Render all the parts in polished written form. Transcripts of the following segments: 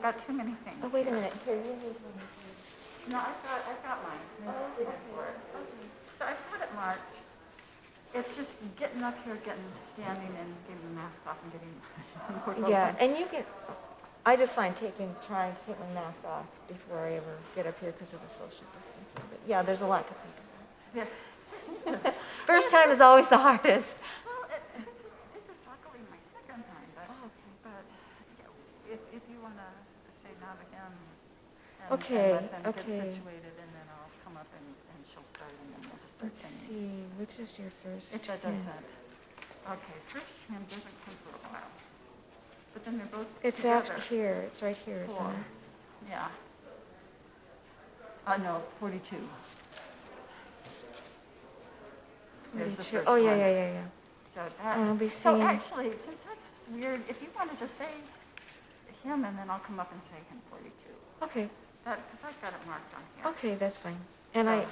got too many things. Oh, wait a here. minute. Here, you need one. No, I've got mine. Okay. Okay. So I've got it marked. It's just getting up here, standing and getting the mask off and getting Yeah, and you can, I just find trying to take my mask off before I ever get up here because of the social distancing. But yeah, there's a lot to think about. Yeah. First time is always the hardest. Well, this is luckily my second time, but, but yeah, if you want to say not again and let them get situated, and then I'll come up and she'll start, and then we'll just start Let's singing. see, which is your first If that doesn't. Okay, first hymn doesn't come for a while. But then they're both It's together. after here. It's right here, isn't it? Yeah. No, 42. 42. Oh, yeah. So that. I'll be So singing. actually, since that's weird, if you want to just say hymn, and then I'll come up and say hymn 42. Okay. Because I've got it marked on here. Okay, that's fine. And I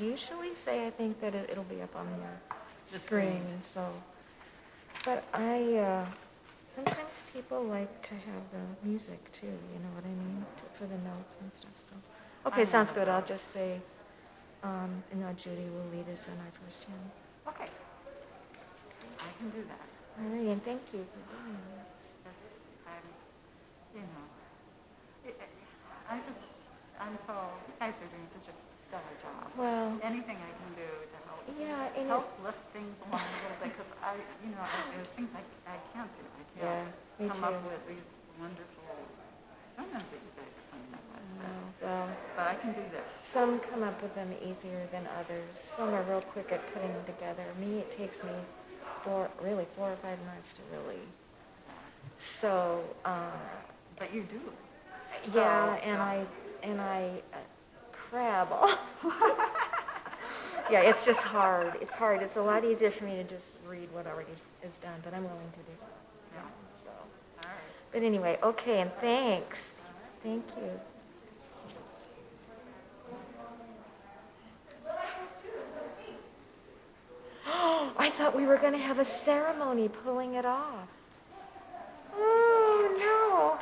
usually say I think that it'll be up on the screen. So, but sometimes people like to have the music too. You know what I mean, for the notes and stuff. So, okay, sounds good. I'll just say, and now Judy will lead us in our first hymn. Okay. I can do that. All right, and thank you for doing that. I'm so, you guys are doing such a stellar job. Well, anything I can do to help, and help lift things along a little bit, because there's things I can't do. I can't come up with these wonderful sermons that you guys are coming up with. But I can do this. Some come up with them easier than others. Some are real quick at putting them together. Me, it takes me 4 or 5 months to really. So. But you do. Yeah, and I crab all. Yeah, it's just hard. It's hard. It's a lot easier for me to just read what already is done, but I'm willing to do that. Yeah. So. All right. But anyway, okay, and thanks. Thank you. I thought we were going to have a ceremony pulling it off. Oh, no.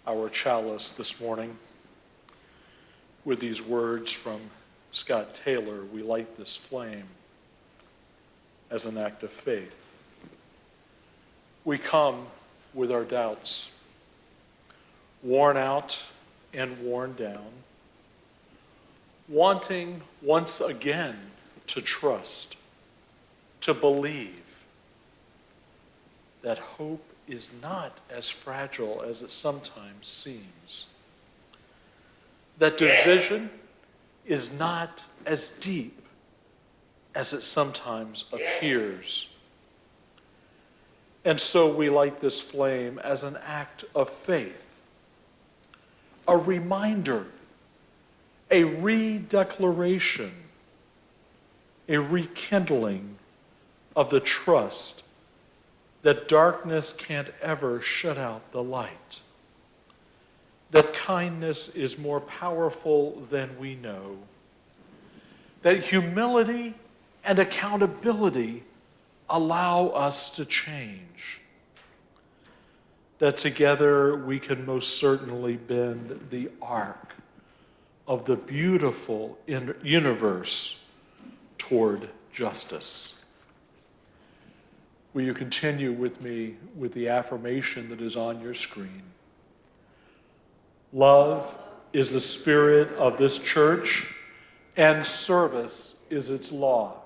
our chalice this morning with these words from Scott Taylor, we light this flame as an act of faith. We come with our doubts, worn out and worn down, wanting once again to trust, to believe that hope is not as fragile as it sometimes seems, that division is not as deep as it sometimes appears. And so we light this flame as an act of faith, a reminder, a redeclaration, a rekindling of the trust that darkness can't ever shut out the light, that kindness is more powerful than we know, that humility and accountability allow us to change, that together we can most certainly bend the arc of the beautiful universe toward justice. Will you continue with me with the affirmation that is on your screen? Love is the spirit of this church, and service is its law.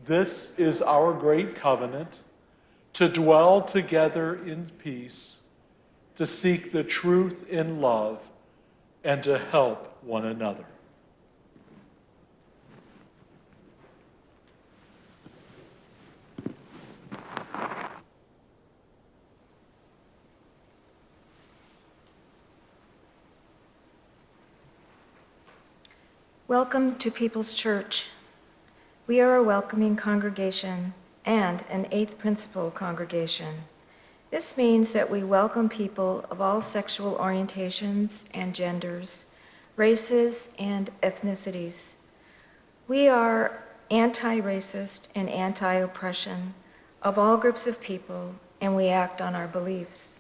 This is our great covenant, to dwell together in peace, to seek the truth in love, and to help one another. Welcome to People's Church. We are a welcoming congregation and an eighth principle congregation. This means that we welcome people of all sexual orientations and genders, races and ethnicities. We are anti-racist and anti-oppression of all groups of people, and we act on our beliefs.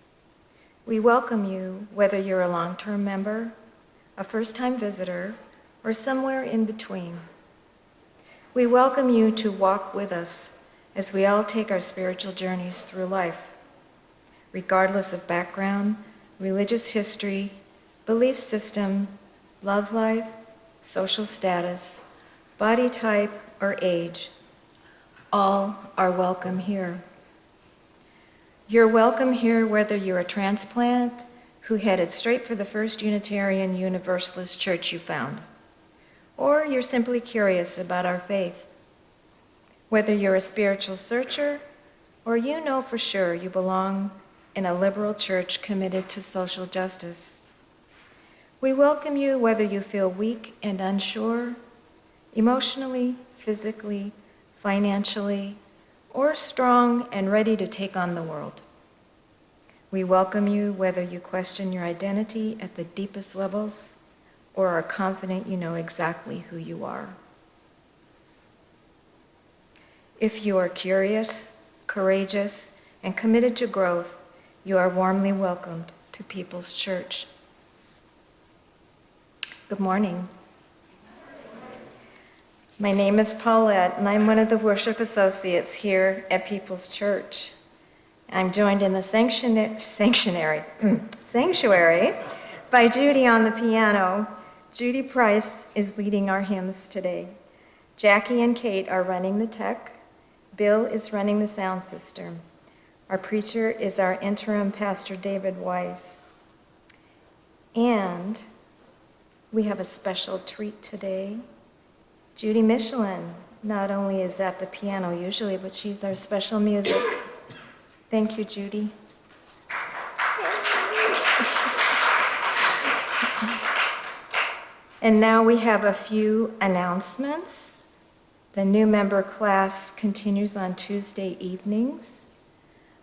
We welcome you whether you're a long-term member, a first-time visitor, or somewhere in between. We welcome you to walk with us as we all take our spiritual journeys through life, regardless of background, religious history, belief system, love life, social status, body type, or age. All are welcome here. You're welcome here whether you're a transplant who headed straight for the first Unitarian Universalist church you found, or you're simply curious about our faith. Whether you're a spiritual searcher, or you know for sure you belong in a liberal church committed to social justice. We welcome you whether you feel weak and unsure, emotionally, physically, financially, or strong and ready to take on the world. We welcome you whether you question your identity at the deepest levels, or are confident you know exactly who you are. If you are curious, courageous, and committed to growth, you are warmly welcomed to People's Church. Good morning. My name is Paulette, and I'm one of the worship associates here at People's Church. I'm joined in the sanctuary by Judy on the piano. Judy Price is leading our hymns today. Jackie and Kate are running the tech. Bill is running the sound system. Our preacher is our interim pastor, David Weiss. And we have a special treat today. Judy Michelin not only is at the piano usually, but she's our special music. Thank you, Judy. And now we have a few announcements. The new member class continues on Tuesday evenings.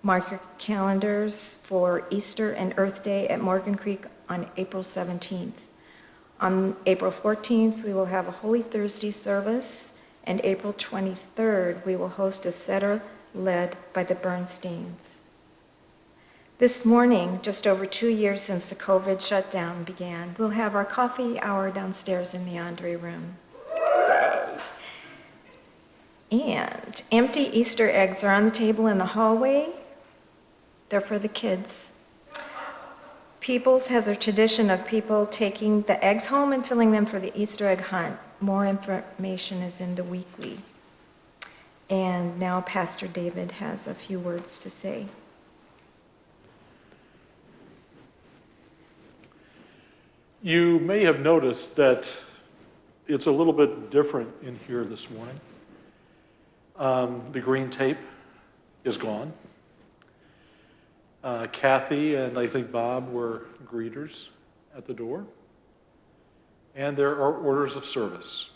Mark your calendars for Easter and Earth Day at Morgan Creek on April 17th. On April 14th, we will have a Holy Thursday service, and April 23rd, we will host a Seder led by the Bernsteins. This morning, just over 2 years since the COVID shutdown began, we'll have our coffee hour downstairs in the Andre room. And empty Easter eggs are on the table in the hallway. They're for the kids. Peoples has a tradition of people taking the eggs home and filling them for the Easter egg hunt. More information is in the weekly. And now Pastor David has a few words to say. You may have noticed that it's a little bit different in here this morning. The green tape is gone. Kathy and I think Bob were greeters at the door. And there are orders of service.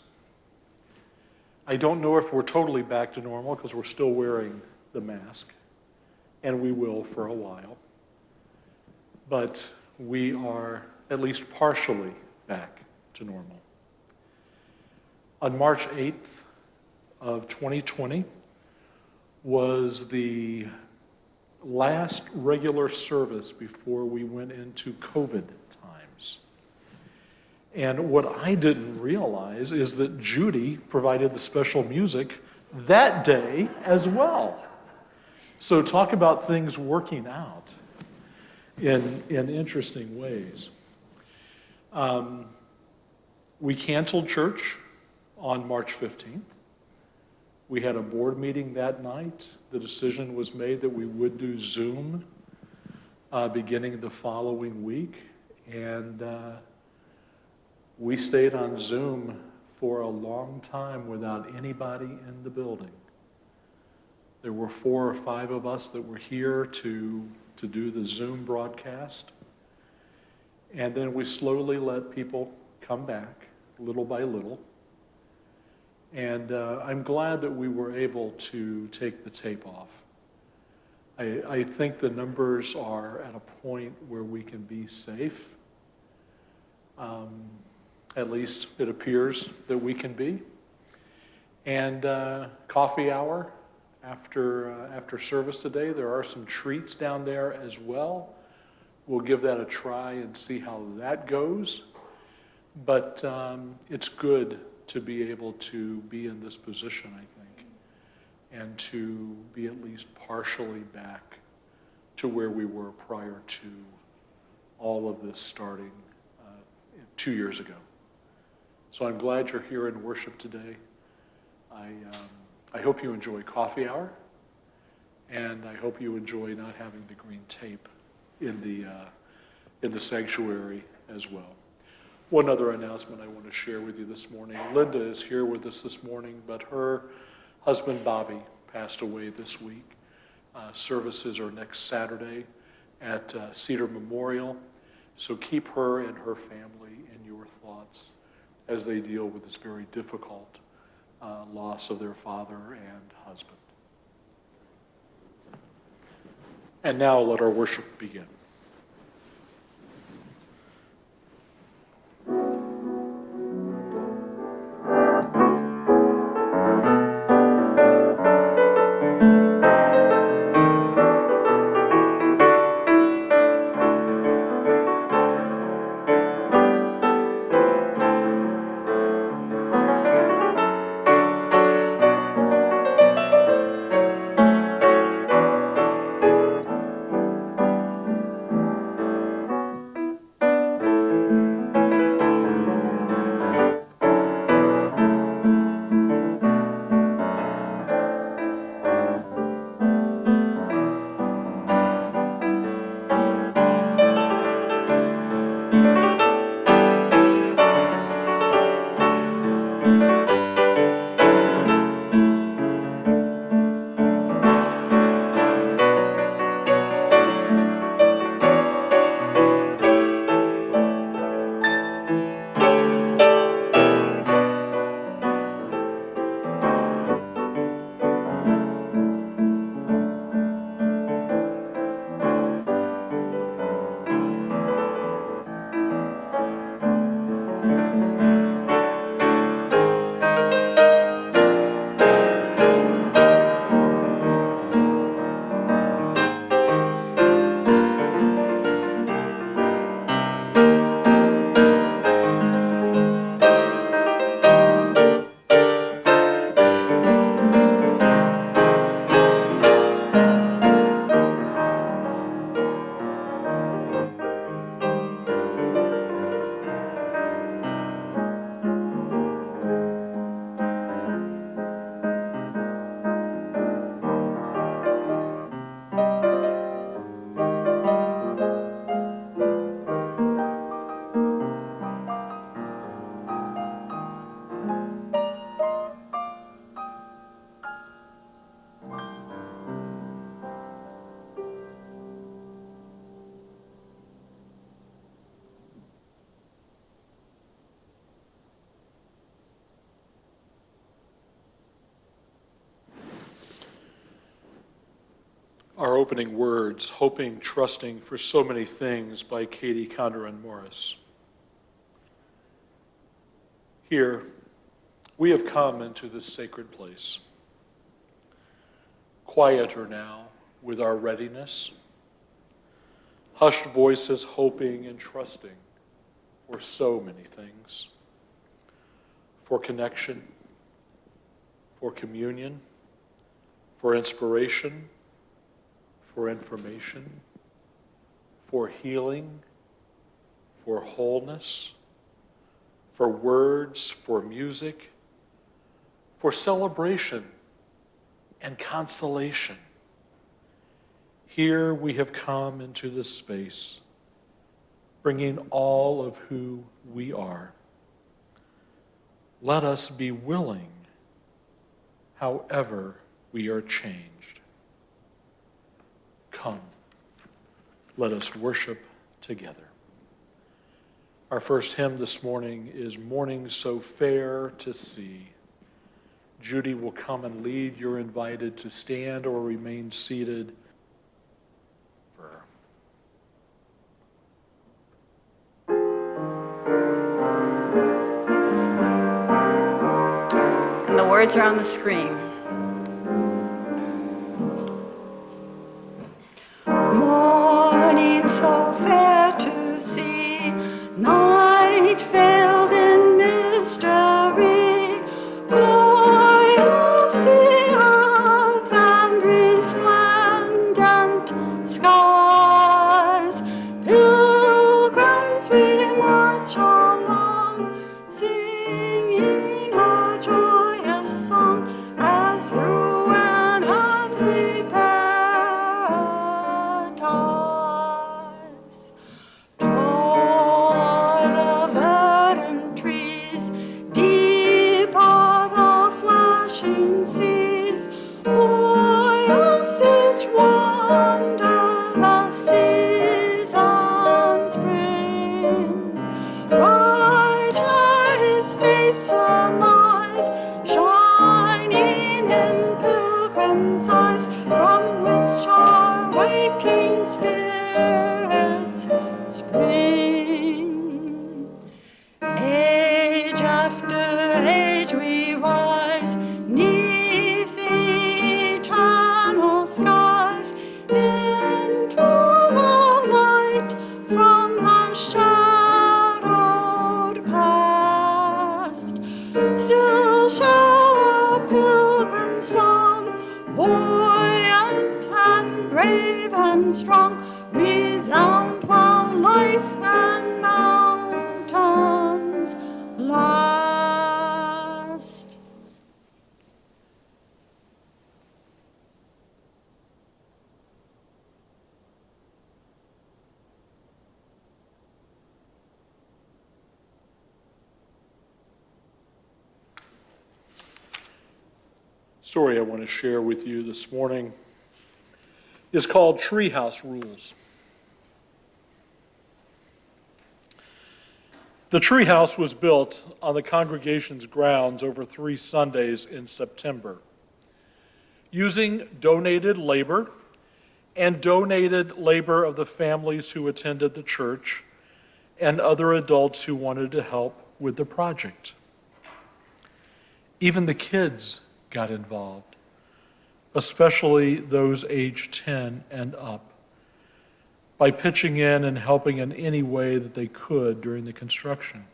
I don't know if we're totally back to normal because we're still wearing the mask, and we will for a while. But we are at least partially back to normal. On March 8th of 2020 was the last regular service before we went into COVID times. And what I didn't realize is that Judy provided the special music that day as well. So talk about things working out in interesting ways. We canceled church on March 15th. We had a board meeting that night. The decision was made that we would do Zoom beginning the following week. And we stayed on Zoom for a long time without anybody in the building. There were 4 or 5 of us that were here to do the Zoom broadcast. And then we slowly let people come back, little by little. And I'm glad that we were able to take the tape off. I think the numbers are at a point where we can be safe. At least it appears that we can be. And coffee hour after service today, there are some treats down there as well. We'll give that a try and see how that goes. But it's good to be able to be in this position, I think, and to be at least partially back to where we were prior to all of this starting 2 years ago. So I'm glad you're here in worship today. I hope you enjoy coffee hour, and I hope you enjoy not having the green tape in the sanctuary as well. One other announcement I want to share with you this morning. Linda is here with us this morning, but her husband Bobby passed away this week. Services are next Saturday at Cedar Memorial. So keep her and her family in your thoughts as they deal with this very difficult loss of their father and husband. And now let our worship begin. our opening words, Hoping, Trusting for So Many Things by Katie Conderan Morris. Here, we have come into this sacred place, quieter now with our readiness, hushed voices hoping and trusting for so many things, for connection, for communion, for inspiration, for information, for healing, for wholeness, for words, for music, for celebration and consolation. Here we have come into this space, bringing all of who we are. Let us be willing, however we are changed. Come, let us worship together. Our first hymn this morning is Morning So Fair to See. Judy will come and lead. You're invited to stand or remain seated. And the words are on the screen. Morning so fair to see, night veiled in mystery, glorious the earth and resplendent skies. Pilgrims we march along, singing our joyous song as through an earthly paradise. Tall are the verdant trees, deep are the flashing seas, buoyant each wonder the seasons bring. Brighter his faith's surmise, shining in pilgrims' eyes, from which our waking spirits spring. Age after age we rise, 'neath eternal skies, into the light from the shadowed past. Still shall our pilgrim song, buoyant and brave and strong, resound while life and mountains last. Story I want to share with you this morning is called Treehouse Rules. The treehouse was built on the congregation's grounds over 3 Sundays in September, using donated labor and donated labor of the families who attended the church and other adults who wanted to help with the project. Even the kids got involved, especially those aged 10 and up, by pitching in and helping in any way that they could during the construction.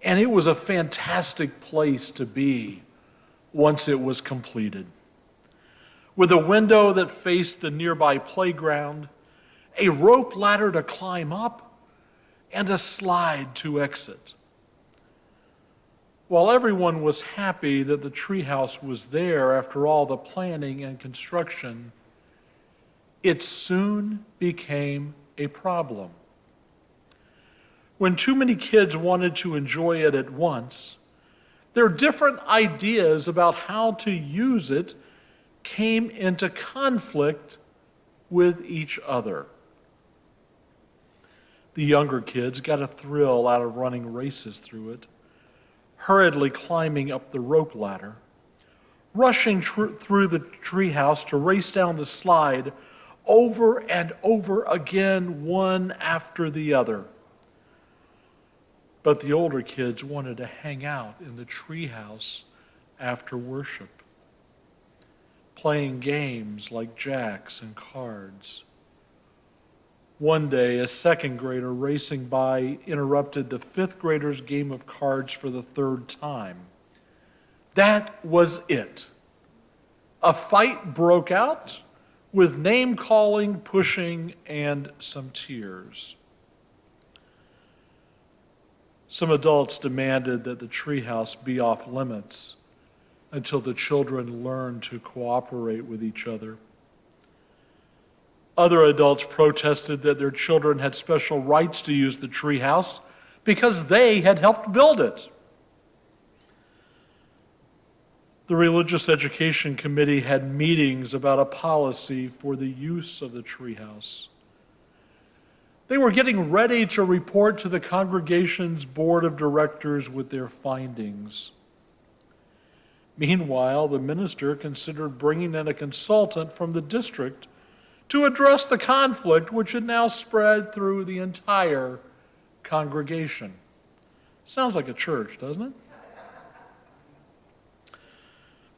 And it was a fantastic place to be once it was completed. With a window that faced the nearby playground, a rope ladder to climb up, and a slide to exit. While everyone was happy that the treehouse was there after all the planning and construction, it soon became a problem. When too many kids wanted to enjoy it at once, their different ideas about how to use it came into conflict with each other. The younger kids got a thrill out of running races through it, hurriedly climbing up the rope ladder, rushing through the treehouse to race down the slide over and over again, one after the other. But the older kids wanted to hang out in the treehouse after worship, playing games like jacks and cards. One day, a second grader racing by interrupted the fifth grader's game of cards for the third time. That was it. A fight broke out with name-calling, pushing, and some tears. Some adults demanded that the treehouse be off limits until the children learned to cooperate with each other. Other adults protested that their children had special rights to use the treehouse because they had helped build it. The Religious Education Committee had meetings about a policy for the use of the treehouse. They were getting ready to report to the congregation's board of directors with their findings. Meanwhile, the minister considered bringing in a consultant from the district to address the conflict which had now spread through the entire congregation. Sounds like a church, doesn't it?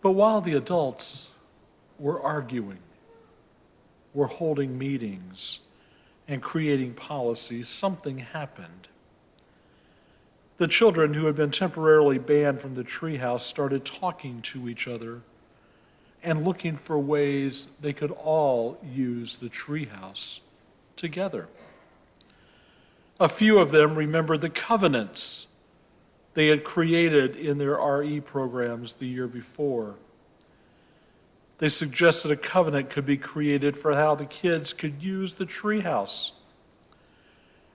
But while the adults were arguing, were holding meetings, and creating policies, something happened. The children who had been temporarily banned from the treehouse started talking to each other and looking for ways they could all use the treehouse together. A few of them remembered the covenants they had created in their RE programs the year before. They suggested a covenant could be created for how the kids could use the treehouse.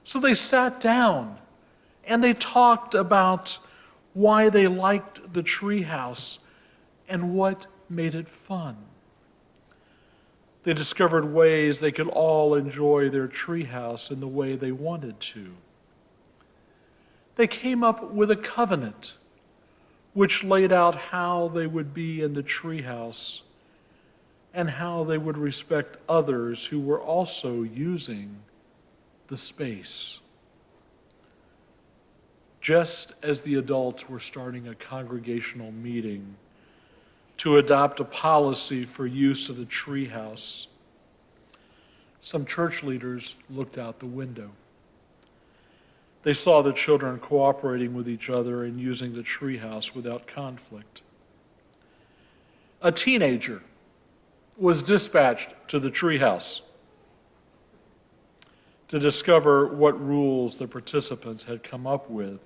So they sat down and they talked about why they liked the treehouse and what made it fun. They discovered ways they could all enjoy their treehouse in the way they wanted to. They came up with a covenant which laid out how they would be in the treehouse and how they would respect others who were also using the space. Just as the adults were starting a congregational meeting to adopt a policy for use of the treehouse, some church leaders looked out the window. They saw the children cooperating with each other and using the treehouse without conflict. A teenager was dispatched to the treehouse to discover what rules the participants had come up with.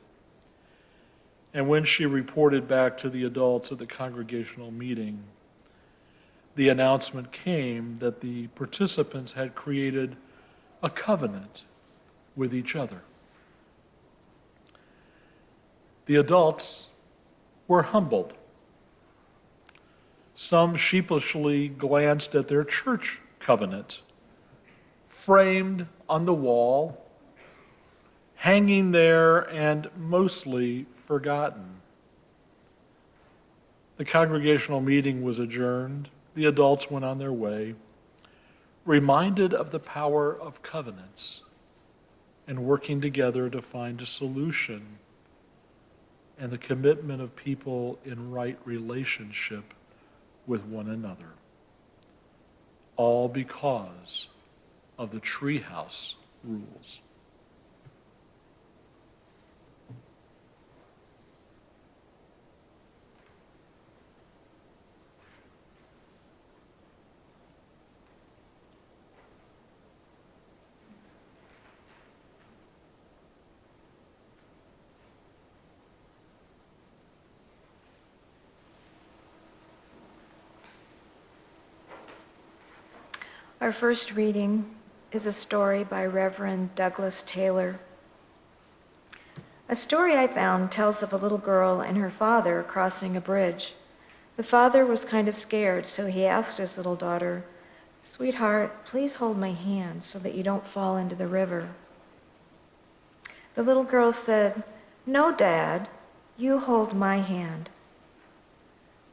And when she reported back to the adults at the congregational meeting, the announcement came that the participants had created a covenant with each other. The adults were humbled. Some sheepishly glanced at their church covenant, framed on the wall, hanging there and mostly forgotten. The congregational meeting was adjourned. The adults went on their way, reminded of the power of covenants and working together to find a solution and the commitment of people in right relationship with one another, all because of the treehouse rules. Our first reading is a story by Reverend Douglas Taylor. A story I found tells of a little girl and her father crossing a bridge. The father was kind of scared, so he asked his little daughter, "Sweetheart, please hold my hand so that you don't fall into the river." The little girl said, "No, Dad, you hold my hand."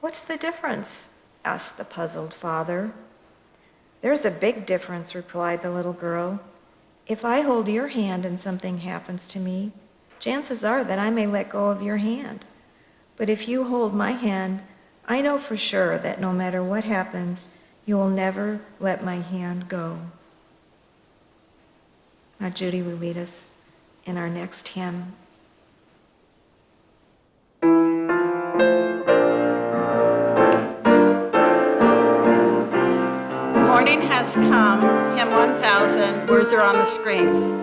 "What's the difference?" asked the puzzled father. "There's a big difference," replied the little girl. "If I hold your hand and something happens to me, chances are that I may let go of your hand. But if you hold my hand, I know for sure that no matter what happens, you will never let my hand go." Now Judy will lead us in our next hymn. Morning has come, hymn 1000, words are on the screen.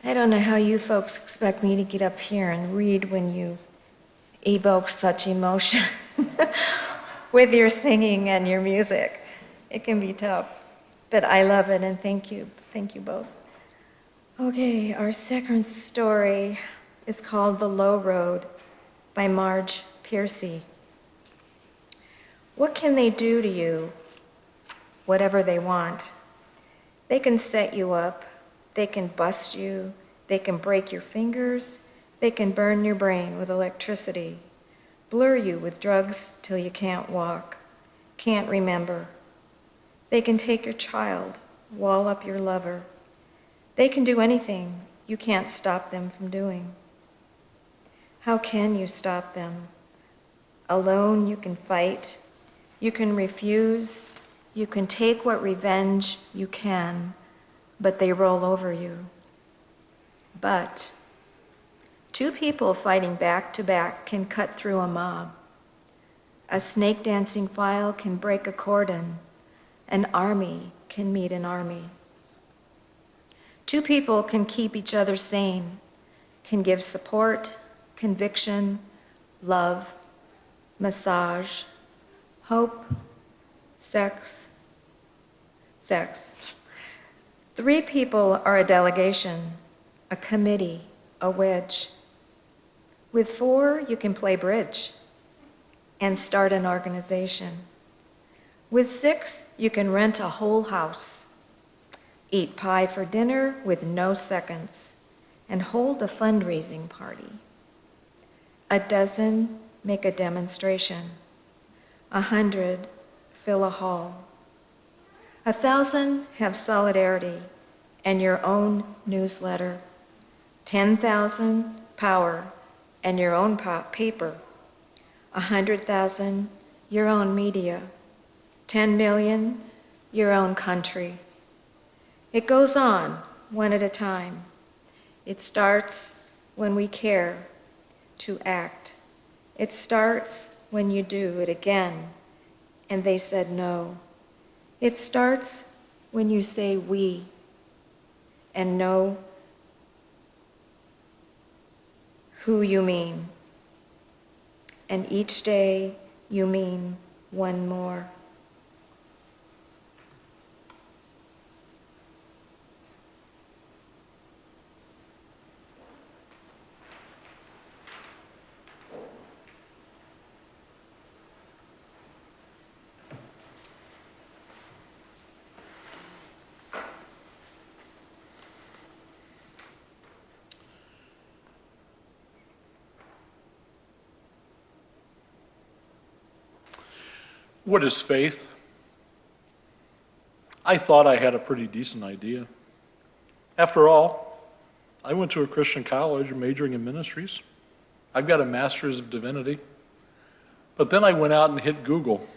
I don't know how you folks expect me to get up here and read when you evoke such emotion with your singing and your music. It can be tough, but I love it, and thank you. Thank you both. Okay, our second story is called The Low Road by Marge, Piercy. What can they do to you? Whatever they want. They can set you up, they can bust you, they can break your fingers, they can burn your brain with electricity, blur you with drugs till you can't walk, can't remember. They can take your child, wall up your lover. They can do anything you can't stop them from doing. How can you stop them? Alone you can fight, you can refuse, you can take what revenge you can, but they roll over you. But two people fighting back to back can cut through a mob. A snake dancing file can break a cordon. An army can meet an army. Two people can keep each other sane, can give support, conviction, love, massage, hope, sex. Three people are a delegation, a committee, a wedge. With four, you can play bridge and start an organization. With six, you can rent a whole house, eat pie for dinner with no seconds, and hold a fundraising party. A dozen make a demonstration. 100 fill a hall. 1,000 have solidarity and your own newsletter. 10,000 power and your own paper. 100,000 your own media. 10 million your own country. It goes on one at a time. It starts when we care to act. It starts when you do it again and they said no. It starts when you say we. and know who you mean. And each day you mean one more. What is faith? I thought I had a pretty decent idea. After all, I went to a Christian college majoring in ministries. I've got a master's of divinity. But then I went out and hit Google.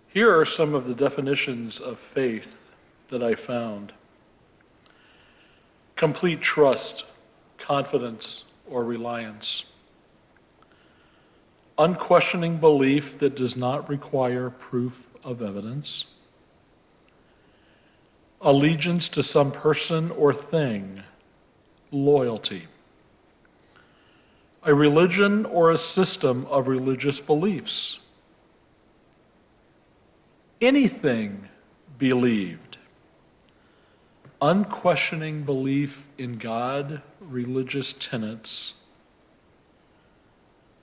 Here are some of the definitions of faith that I found. Complete trust, confidence, or reliance. Unquestioning belief that does not require proof of evidence. Allegiance to some person or thing. Loyalty. A religion or a system of religious beliefs. Anything believed. Unquestioning belief in God, religious tenets.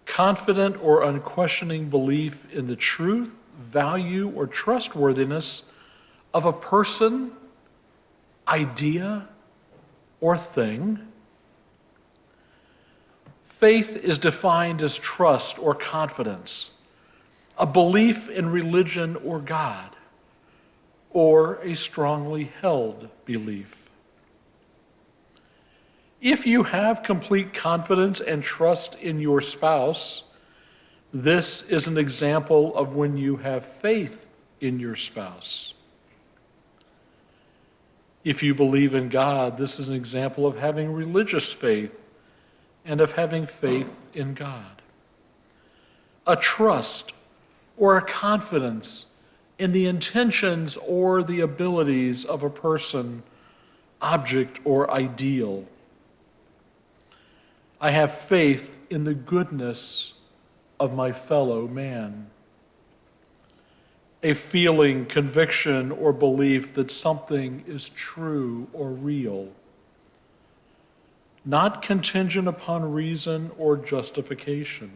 Confident or unquestioning belief in the truth, value, or trustworthiness of a person, idea, or thing. Faith is defined as trust or confidence, a belief in religion or God, or a strongly held belief. If you have complete confidence and trust in your spouse, this is an example of when you have faith in your spouse. If you believe in God, this is an example of having religious faith and of having faith in God. A trust or a confidence in the intentions or the abilities of a person, object, or ideal. I have faith in the goodness of my fellow man. A feeling, conviction, or belief that something is true or real, not contingent upon reason or justification.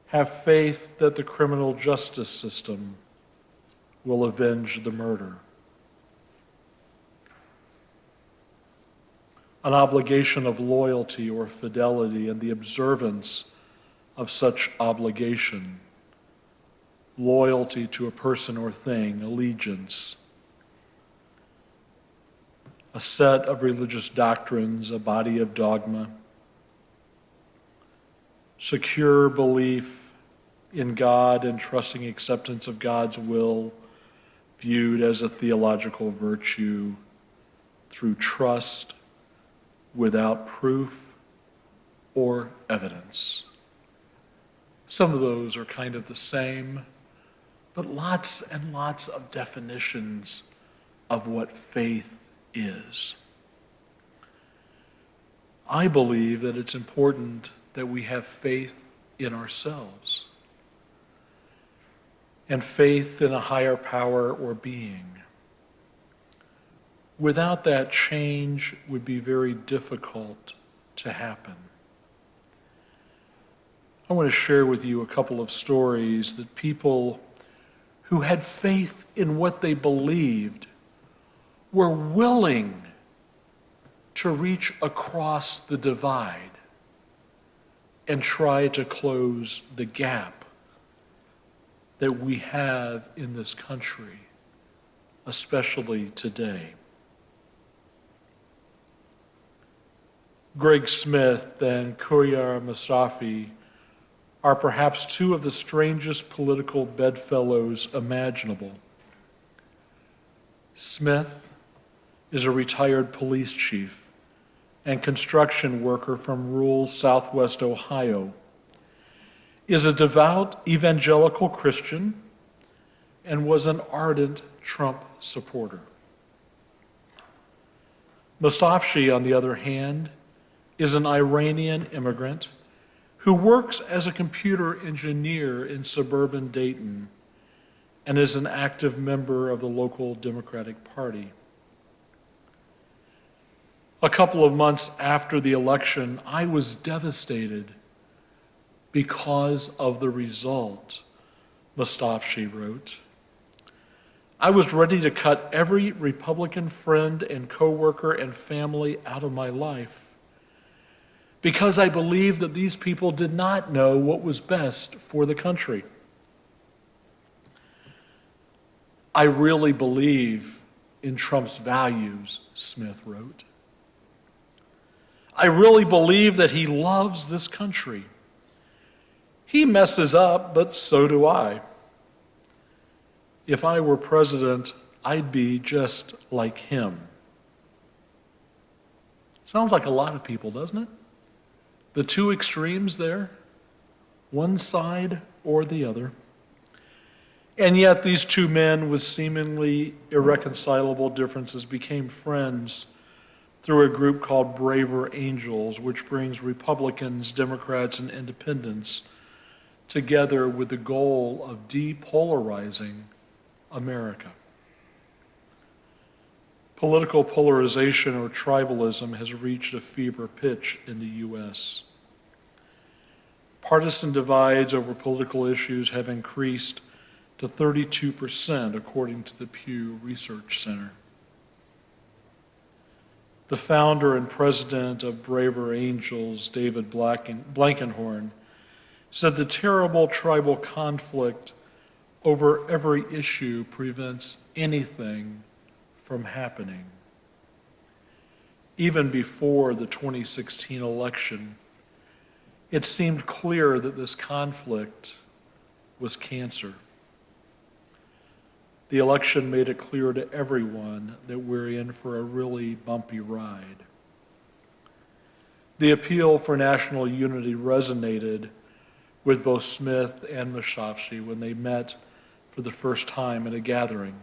Have faith that the criminal justice system will avenge the murder. An obligation of loyalty or fidelity and the observance of such obligation. Loyalty to a person or thing, allegiance. A set of religious doctrines, a body of dogma. Secure belief in God and trusting acceptance of God's will, viewed as a theological virtue through trust, without proof or evidence. Some of those are kind of the same, but lots and lots of definitions of what faith is. I believe that it's important that we have faith in ourselves and faith in a higher power or being. Without that, change would be very difficult to happen. I want to share with you a couple of stories that people who had faith in what they believed were willing to reach across the divide and try to close the gap that we have in this country, especially today. Greg Smith and Kurya Masafi are perhaps two of the strangest political bedfellows imaginable. Smith is a retired police chief and construction worker from rural southwest Ohio, is a devout evangelical Christian, and was an ardent Trump supporter. Masafi, on the other hand, is an Iranian immigrant who works as a computer engineer in suburban Dayton and is an active member of the local Democratic Party. A couple of months after the election, I was devastated because of the result, Masafi wrote. I was ready to cut every Republican friend and coworker and family out of my life because I believed that these people did not know what was best for the country. I really believe in Trump's values, Smith wrote. I really believe that he loves this country. He messes up, but so do I. If I were president, I'd be just like him. Sounds like a lot of people, doesn't it? The two extremes there, one side or the other. And yet these two men with seemingly irreconcilable differences became friends through a group called Braver Angels, which brings Republicans, Democrats, and independents together with the goal of depolarizing America. Political polarization or tribalism has reached a fever pitch in the U.S. Partisan divides over political issues have increased to 32%, according to the Pew Research Center. The founder and president of Braver Angels, David Blankenhorn, said the terrible tribal conflict over every issue prevents anything from happening. Even before the 2016 election, it seemed clear that this conflict was cancer. The election made it clear to everyone that we're in for a really bumpy ride. The appeal for national unity resonated with both Smith and Masafi when they met for the first time at a gathering.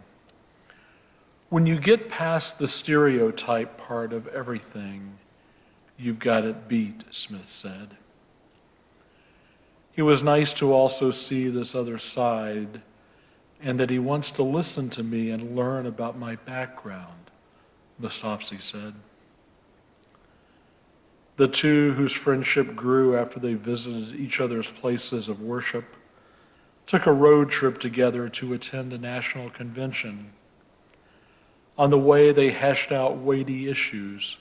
When you get past the stereotype part of everything, you've got it beat, Smith said. It was nice to also see this other side and that he wants to listen to me and learn about my background, Masafi said. The two, whose friendship grew after they visited each other's places of worship, took a road trip together to attend a national convention. On the way, they hashed out weighty issues,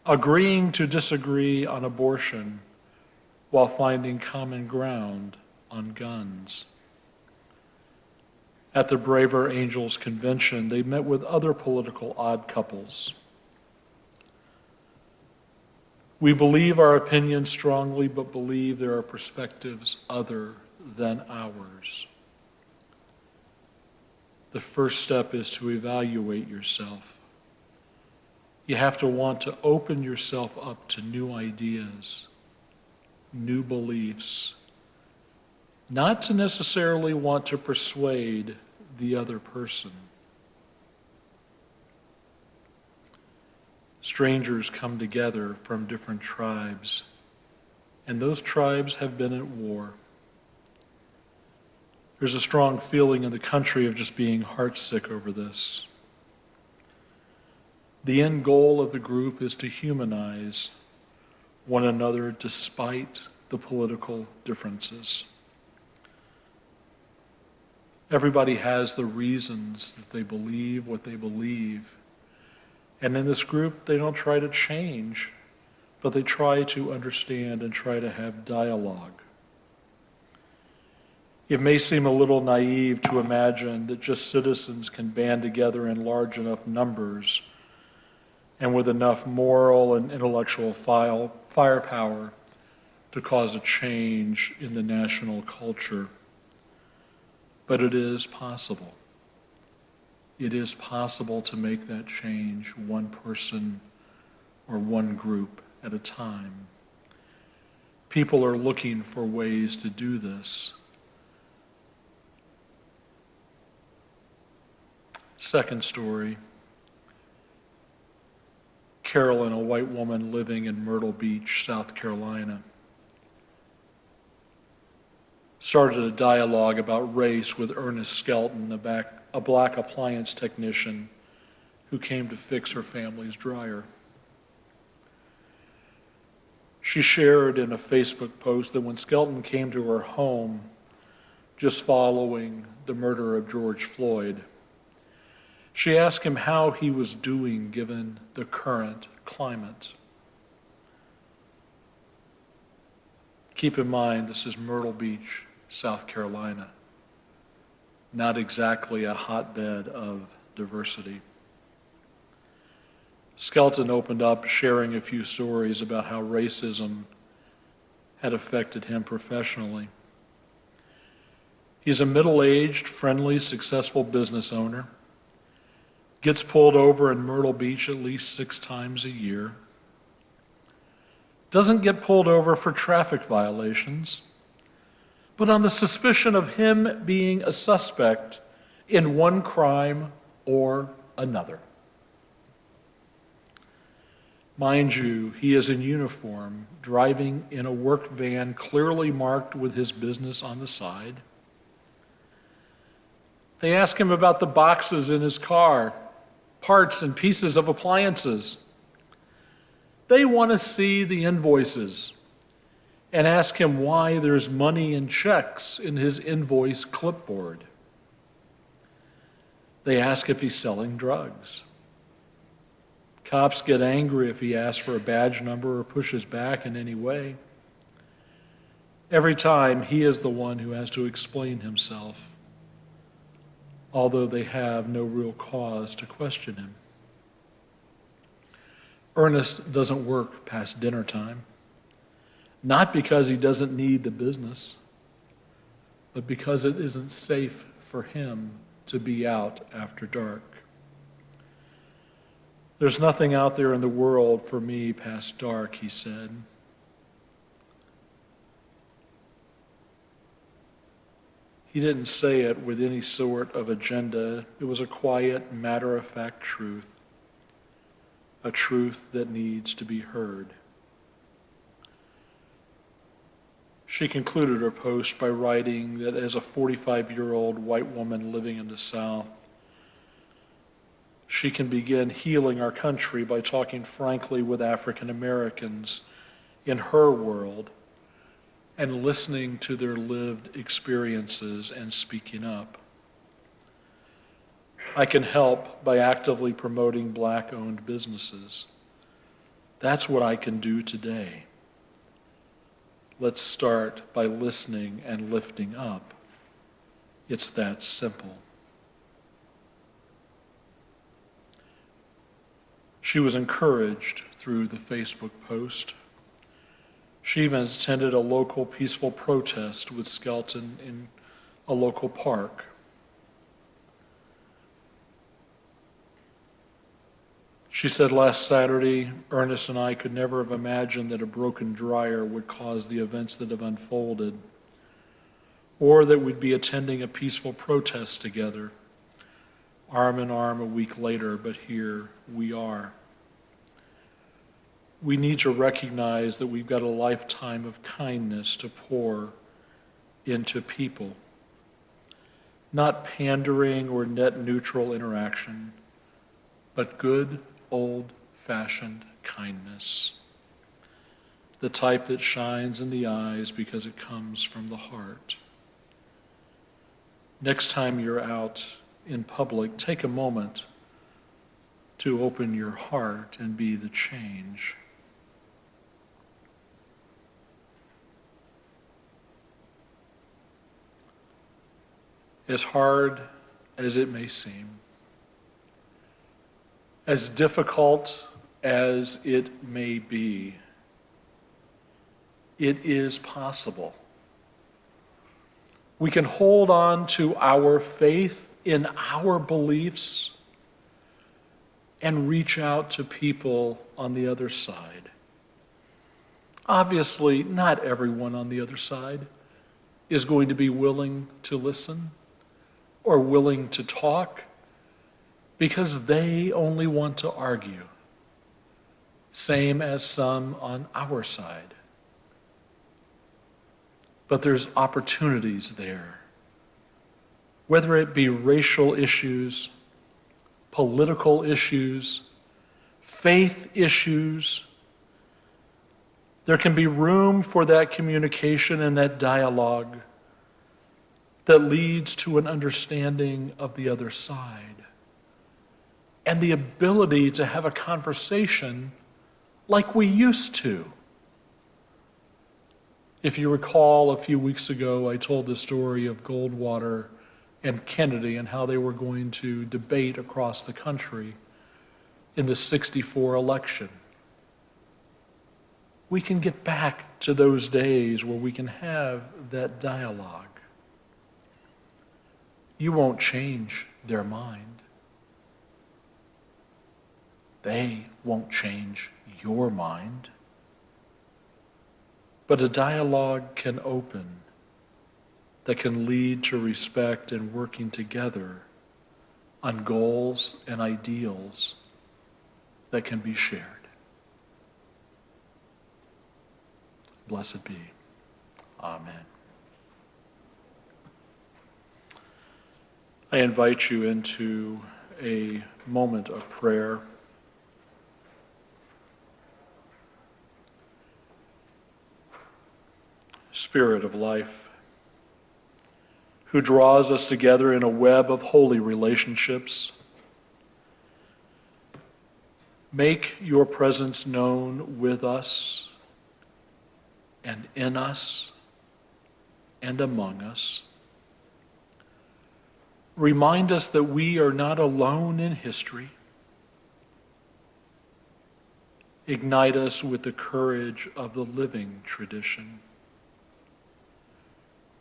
agreeing to disagree on abortion while finding common ground on guns. At the Braver Angels convention, they met with other political odd couples. We believe our opinions strongly, but believe there are perspectives other than ours. The first step is to evaluate yourself. You have to want to open yourself up to new ideas, new beliefs, not to necessarily want to persuade the other person. Strangers come together from different tribes, and those tribes have been at war. There's a strong feeling in the country of just being heartsick over this. The end goal of the group is to humanize one another despite the political differences. Everybody has the reasons that they believe what they believe. And in this group, they don't try to change, but they try to understand and try to have dialogue. It may seem a little naive to imagine that just citizens can band together in large enough numbers and with enough moral and intellectual firepower to cause a change in the national culture. But it is possible. It is possible to make that change one person or one group at a time. People are looking for ways to do this. Second story. Carolyn, a white woman living in Myrtle Beach, South Carolina, started a dialogue about race with Ernest Skelton, a black appliance technician who came to fix her family's dryer. She shared in a Facebook post that when Skelton came to her home just following the murder of George Floyd, she asked him how he was doing given the current climate. Keep in mind, this is Myrtle Beach, South Carolina, not exactly a hotbed of diversity. Skelton opened up sharing a few stories about how racism had affected him professionally. He's a middle-aged, friendly, successful business owner, gets pulled over in Myrtle Beach at least 6 times a year, doesn't get pulled over for traffic violations, but on the suspicion of him being a suspect in one crime or another. Mind you, he is in uniform, driving in a work van clearly marked with his business on the side. They ask him about the boxes in his car, parts and pieces of appliances. They want to see the invoices and ask him why there's money and checks in his invoice clipboard. They ask if he's selling drugs. Cops get angry if he asks for a badge number or pushes back in any way. Every time, he is the one who has to explain himself, although they have no real cause to question him. Ernest doesn't work past dinner time, not because he doesn't need the business, but because it isn't safe for him to be out after dark. There's nothing out there in the world for me past dark, he said. He didn't say it with any sort of agenda. It was a quiet, matter-of-fact truth, a truth that needs to be heard. She concluded her post by writing that as a 45-year-old white woman living in the South, she can begin healing our country by talking frankly with African Americans in her world and listening to their lived experiences and speaking up. I can help by actively promoting black-owned businesses. That's what I can do today. Let's start by listening and lifting up. It's that simple. She was encouraged through the Facebook post. She even attended a local peaceful protest with Skelton in a local park. She said last Saturday, Ernest and I could never have imagined that a broken dryer would cause the events that have unfolded, or that we'd be attending a peaceful protest together, arm in arm a week later, but here we are. We need to recognize that we've got a lifetime of kindness to pour into people, not pandering or net neutral interaction, but good old-fashioned kindness, the type that shines in the eyes because it comes from the heart. Next time you're out in public, take a moment to open your heart and be the change. As hard as it may seem, as difficult as it may be, it is possible. We can hold on to our faith in our beliefs and reach out to people on the other side. Obviously, not everyone on the other side is going to be willing to listen or willing to talk, because they only want to argue, same as some on our side. But there's opportunities there, whether it be racial issues, political issues, faith issues. There can be room for that communication and that dialogue that leads to an understanding of the other side and the ability to have a conversation like we used to. If you recall, a few weeks ago, I told the story of Goldwater and Kennedy and how they were going to debate across the country in the '64 election. We can get back to those days where we can have that dialogue. You won't change their mind. They won't change your mind. But a dialogue can open that can lead to respect and working together on goals and ideals that can be shared. Blessed be. Amen. I invite you into a moment of prayer. Spirit of life, who draws us together in a web of holy relationships, make your presence known with us and in us and among us. Remind us that we are not alone in history. Ignite us with the courage of the living tradition.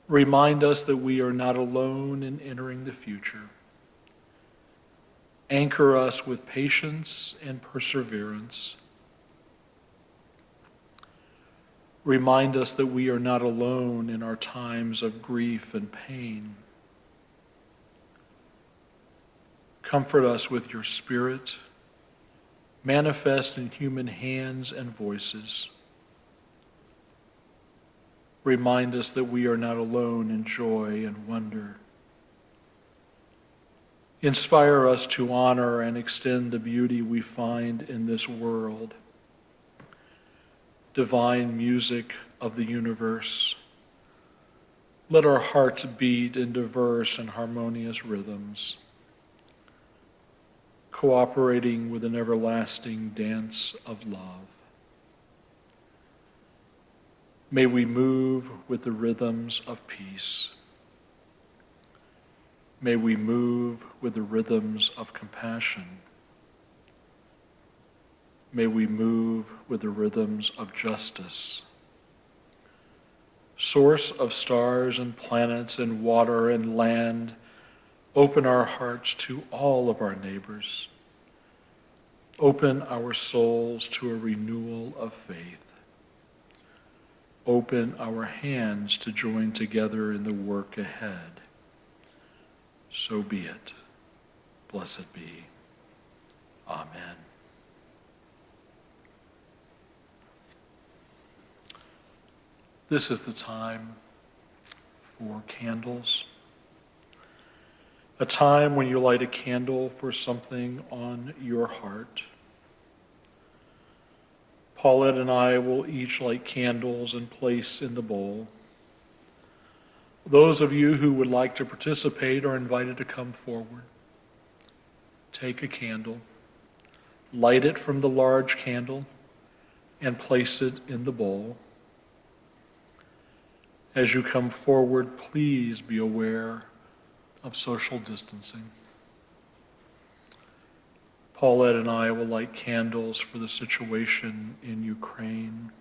Remind us that we are not alone in entering the future. Anchor us with patience and perseverance. Remind us that we are not alone in our times of grief and pain. Comfort us with your Spirit, manifest in human hands and voices. Remind us that we are not alone in joy and wonder. Inspire us to honor and extend the beauty we find in this world. Divine music of the universe, let our hearts beat in diverse and harmonious rhythms, cooperating with an everlasting dance of love. May we move with the rhythms of peace. May we move with the rhythms of compassion. May we move with the rhythms of justice. Source of stars and planets and water and land, open our hearts to all of our neighbors. Open our souls to a renewal of faith. Open our hands to join together in the work ahead. So be it. Blessed be. Amen. This is the time for candles. A time when you light a candle for something on your heart. Paulette and I will each light candles and place in the bowl. Those of you who would like to participate are invited to come forward. Take a candle, light it from the large candle, and place it in the bowl. As you come forward, please be aware of social distancing. Paulette and I will light candles for the situation in Ukraine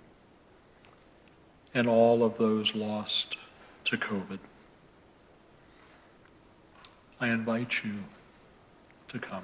and all of those lost to COVID. I invite you to come.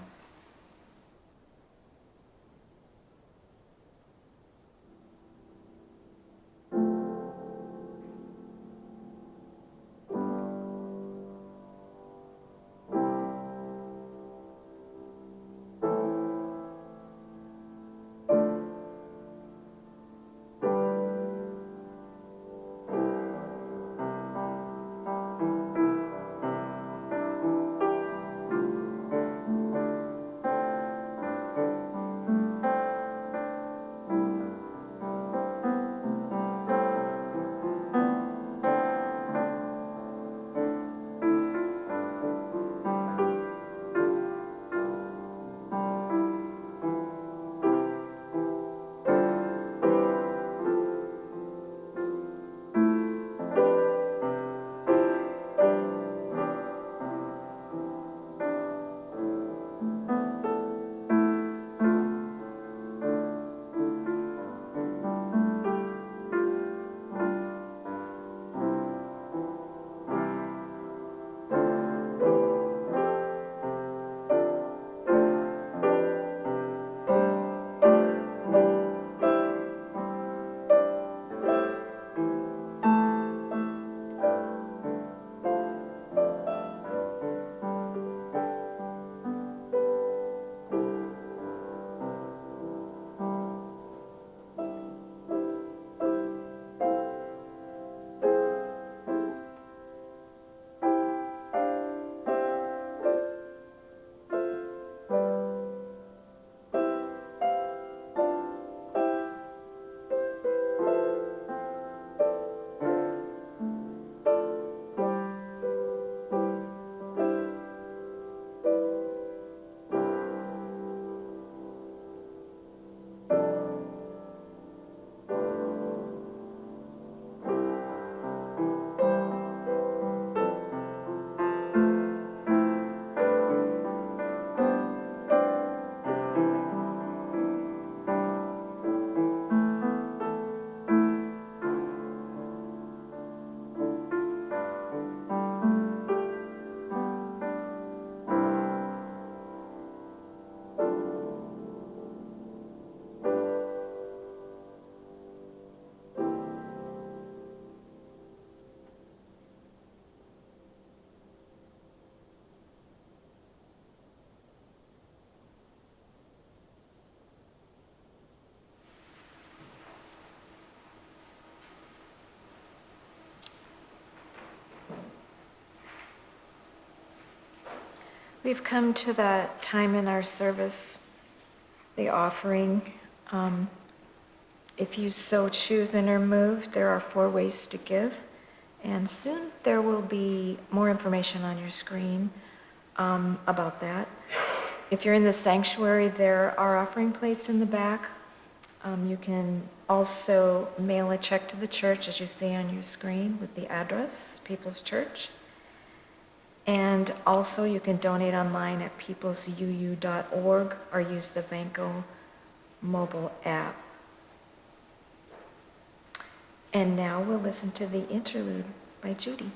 We've come to that time in our service, the offering. If you so choose and are moved, there are 4 ways to give. And soon there will be more information on your screen about that. If you're in the sanctuary, there are offering plates in the back. You can also mail a check to the church, as you see on your screen, with the address, People's Church. And also you can donate online at peoplesuu.org or use the Vanco mobile app. And now we'll listen to the interlude by Judy.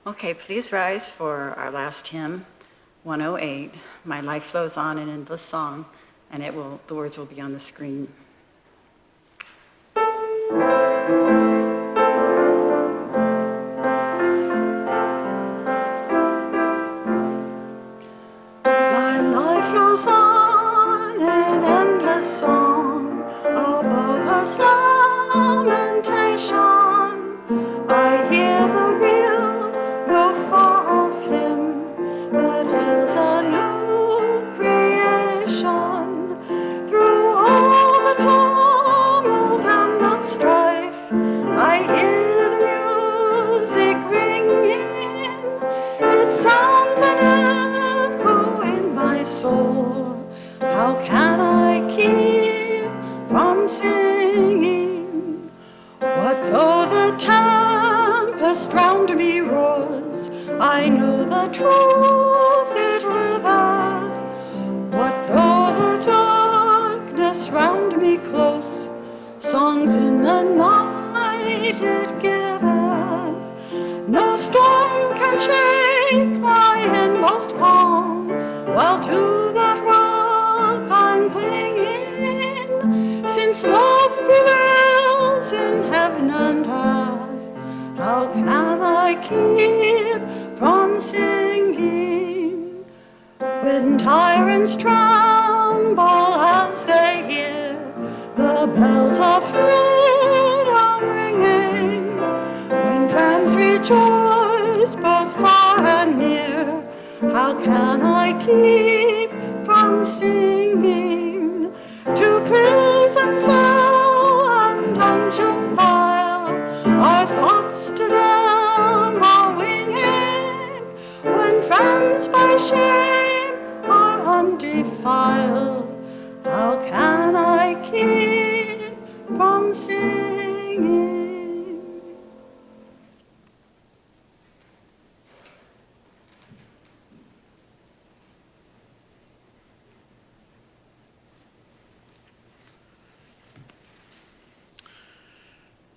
Okay, please rise for our last hymn, 108, My Life Flows On in Endless Song, and the words will be on the screen. My life flows on in endless song, above us lamentation. I hear the real, no far off hymn, that is a new creation. Through all the tumult and the strife, I hear the music ringing. It sounds an echo in my soul. How can I keep from singing? What though the tempest round me roars, I know the truth it liveth. What though the darkness round me close songs in the night it giveth. No storm can shake my inmost calm, while to that rock I'm clinging. Since love prevails in heaven and earth, how can I keep from singing? When tyrants tremble as they hear the bells of freedom ringing, when friends rejoice both far and near, how can I keep from singing? To prison cell and dungeon vile, our thoughts to them are winging, when friends by shame are undefiled, how can I keep from singing?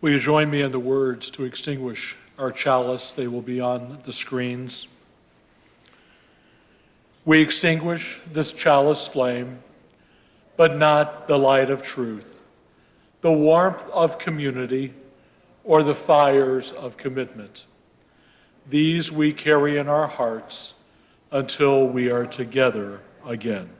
Will you join me in the words to extinguish our chalice? They will be on the screens. We extinguish this chalice flame, but not the light of truth, the warmth of community, or the fires of commitment. These we carry in our hearts until we are together again.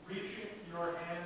Reaching your hand